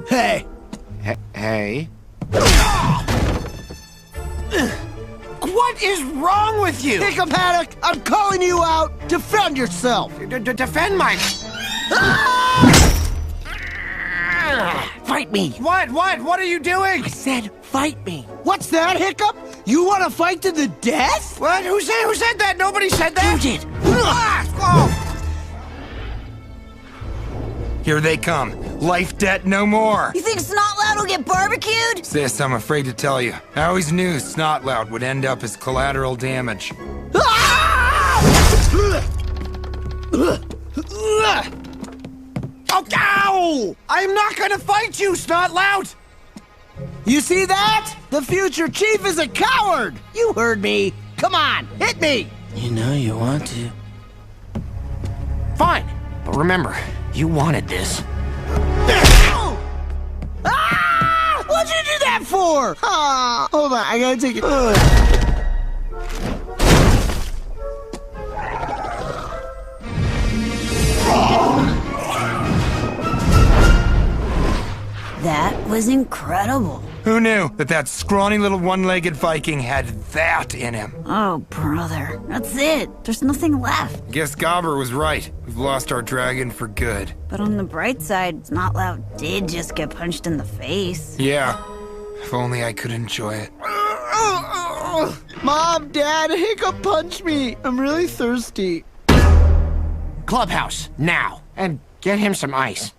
Hey. Hey. What is wrong with you? Hiccup Haddock, I'm calling you out. Defend yourself. Defend my... Fight me! What? What are you doing? I said fight me! What's that, Hiccup? You want to fight to the death? What? Who said that? Nobody said that. You did! Here they come. Life debt no more. You think Snotlout will get barbecued? Sis, I'm afraid to tell you. I always knew snotlout would end up as collateral damage. Oh, ow! I'm not gonna fight you, snotlout! You see that? The future chief is a coward. You heard me. Come on, hit me. You know you want to. Fine, but remember, you wanted this. Ah! What'd you do that for? Ah, hold on, I gotta take it. That was incredible. Who knew that scrawny little one-legged Viking had that in him? Oh, brother. That's it. There's nothing left. Guess Gobber was right. We've lost our dragon for good. But on the bright side, Snotlout did just get punched in the face. Yeah. If only I could enjoy it. Mom, Dad, Hiccup punched me. I'm really thirsty. Clubhouse, now. And get him some ice.